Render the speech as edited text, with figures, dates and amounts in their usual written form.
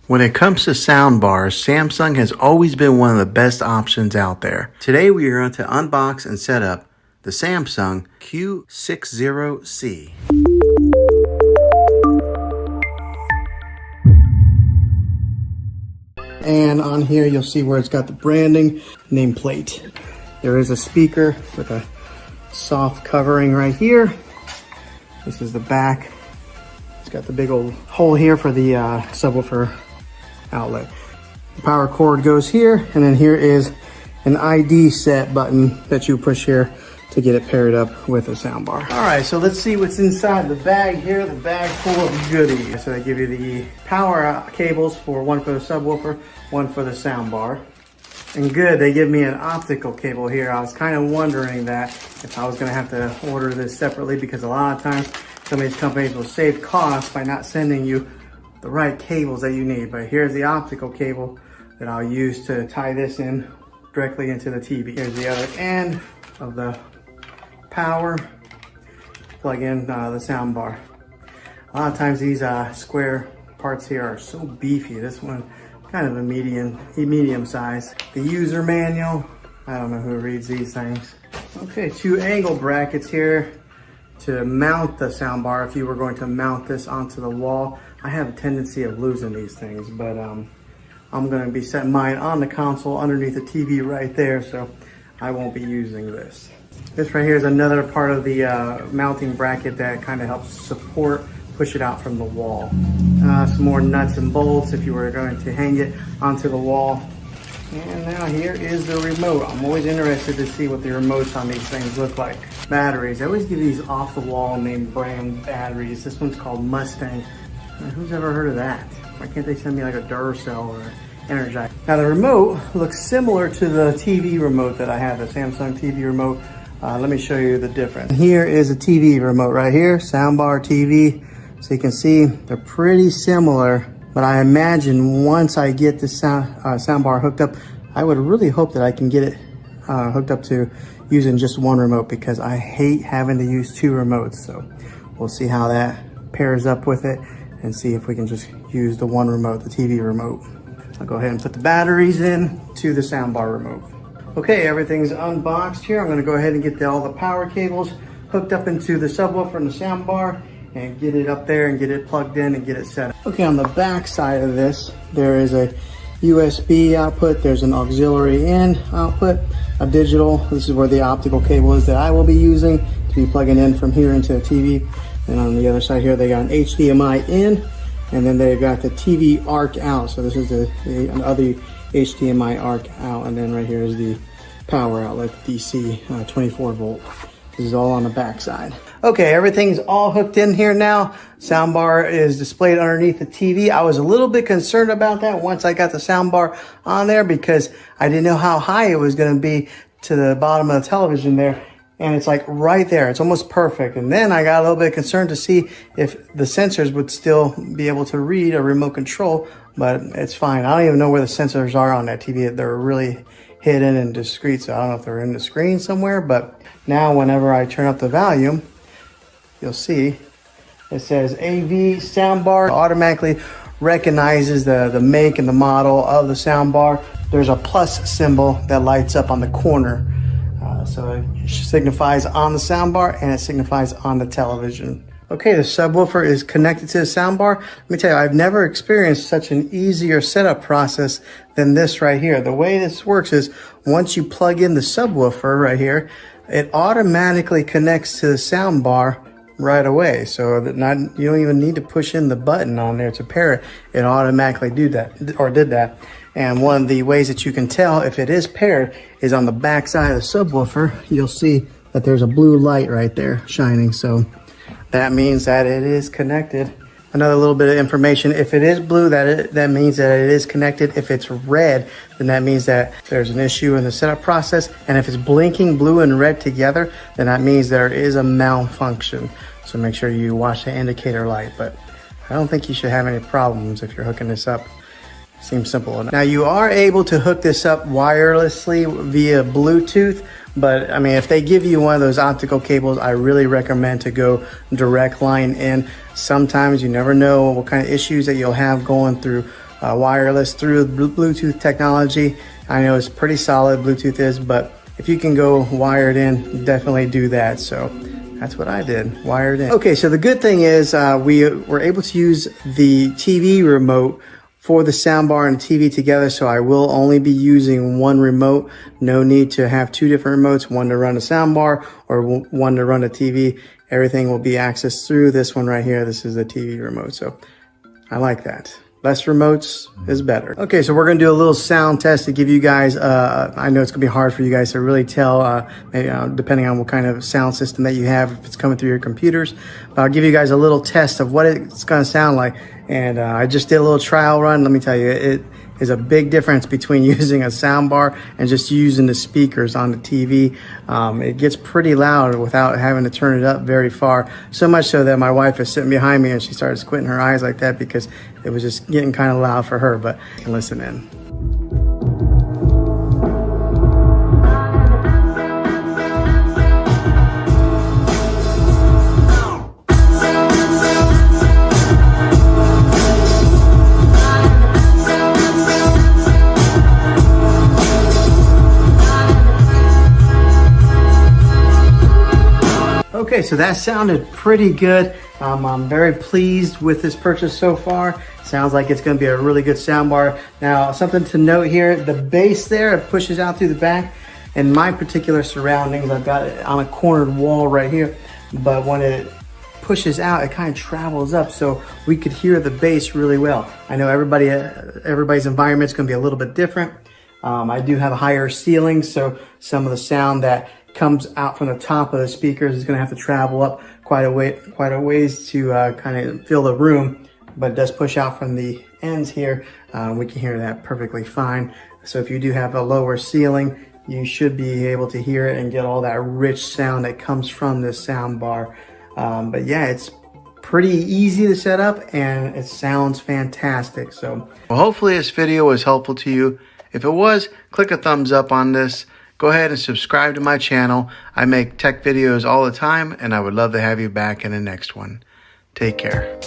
When it comes to sound bars, Samsung has always been one of the best options out there. Today we are going to unbox and set up the Samsung Q60C. And on here you'll see where it's got the branding nameplate. There is a speaker with a soft covering right here. This is the back. It's got the big old hole here for the subwoofer outlet. The power cord goes here, and then here is an ID set button that you push here to get it paired up with a soundbar. All right, so let's see what's inside the bag here. The bag full of goodies. So they give you the power cables for one for the subwoofer, one for the soundbar. And good, they give me an optical cable here. I was kind of wondering that if I was gonna have to order this separately, because a lot of times some of these companies will save costs by not sending you the right cables that you need. But here's the optical cable that I'll use to tie this in directly into the TV. Here's the other end of the power. Plug in the sound bar. A lot of times these square parts here are so beefy. This one kind of a medium size. The user manual, I don't know who reads these things. Okay, 2 angle brackets here to mount the sound bar if you were going to mount this onto the wall. I have a tendency of losing these things, but I'm going to be setting mine on the console underneath the TV right there, so I won't be using this. This right here is another part of the mounting bracket that kind of helps support, push it out from the wall. Some more nuts and bolts if you were going to hang it onto the wall. And now here is the remote. I'm always interested to see what the remotes on these things look like. Batteries, I always give these off the wall name brand batteries. This one's called Mustang. Who's ever heard of that? Why can't they send me like a Duracell or Energize? Now the remote looks similar to the TV remote that I have, the Samsung TV remote. Let me show you the difference. Here is a TV remote right here, soundbar TV. So you can see they're pretty similar, but I imagine once I get the soundbar hooked up, I would really hope that I can get it hooked up to using just one remote, because I hate having to use 2 remotes. So we'll see how that pairs up with it and see if we can just use the one remote, the TV remote. I'll go ahead and put the batteries in to the soundbar remote. Okay, everything's unboxed here. I'm gonna go ahead and get all the power cables hooked up into the subwoofer and the soundbar and get it up there and get it plugged in and get it set up. Okay, on the back side of this, there is a USB output, there's an auxiliary in output, a digital. This is where the optical cable is that I will be using to be plugging in from here into the TV. And on the other side here, they got an HDMI in, and then they got the TV arc out. So this is the other HDMI arc out, and then right here is the power outlet, DC 24 volt. This is all on the back side. Okay, everything's all hooked in here now. Soundbar is displayed underneath the TV. I was a little bit concerned about that once I got the soundbar on there, because I didn't know how high it was gonna be to the bottom of the television there. And it's like right there, it's almost perfect. And then I got a little bit concerned to see if the sensors would still be able to read a remote control, but it's fine. I don't even know where the sensors are on that TV. They're really hidden and discreet, so I don't know if they're in the screen somewhere, but now whenever I turn up the volume, you'll see it says AV soundbar. It automatically recognizes the make and the model of the soundbar. There's a plus symbol that lights up on the corner. So it signifies on the soundbar and it signifies on the television. Okay, the subwoofer is connected to the soundbar. Let me tell you, I've never experienced such an easier setup process than this right here. The way this works is once you plug in the subwoofer right here, it automatically connects to the soundbar right away. So that you don't even need to push in the button on there to pair it. It automatically did that. And one of the ways that you can tell if it is paired is on the back side of the subwoofer. You'll see that there's a blue light right there shining. So that means that it is connected. Another little bit of information: if it is blue, that means that it is connected. If it's red, then that means that there's an issue in the setup process. And if it's blinking blue and red together, then that means there is a malfunction. So make sure you watch the indicator light. But I don't think you should have any problems if you're hooking this up. Seems simple enough. Now you are able to hook this up wirelessly via Bluetooth, but I mean, if they give you one of those optical cables, I really recommend to go direct line in. Sometimes you never know what kind of issues that you'll have going through wireless through Bluetooth technology. I know it's pretty solid, Bluetooth is, but if you can go wired in, definitely do that. So that's what I did, wired in. Okay, so the good thing is we were able to use the TV remote for the soundbar and the TV together, so I will only be using one remote. No need to have two different remotes, one to run the soundbar or one to run the TV. Everything will be accessed through this one right here. This is the TV remote, so I like that. Less remotes is better. Okay, so we're gonna do a little sound test to give you guys, I know it's gonna be hard for you guys to really tell, maybe, depending on what kind of sound system that you have, if it's coming through your computers. But I'll give you guys a little test of what it's gonna sound like. And I just did a little trial run. Let me tell you, it is a big difference between using a soundbar and just using the speakers on the TV. It gets pretty loud without having to turn it up very far. So much so that my wife is sitting behind me and she started squinting her eyes like that because it was just getting kind of loud for her, but you can listen in. Okay, so that sounded pretty good. I'm very pleased with this purchase so far. Sounds like it's going to be a really good soundbar. Now, something to note here, the bass there, it pushes out through the back. In my particular surroundings, I've got it on a cornered wall right here, but when it pushes out, it kind of travels up, so we could hear the bass really well. I know everybody's environment is going to be a little bit different. I do have a higher ceiling, so some of the sound that comes out from the top of the speakers is going to have to travel up quite a ways to kind of fill the room, but it does push out from the ends here. We can hear that perfectly fine. So if you do have a lower ceiling, you should be able to hear it and get all that rich sound that comes from this sound bar. But yeah, it's pretty easy to set up and it sounds fantastic. So well, hopefully this video was helpful to you. If it was, click a thumbs up on this. Go ahead and subscribe to my channel. I make tech videos all the time, and I would love to have you back in the next one. Take care.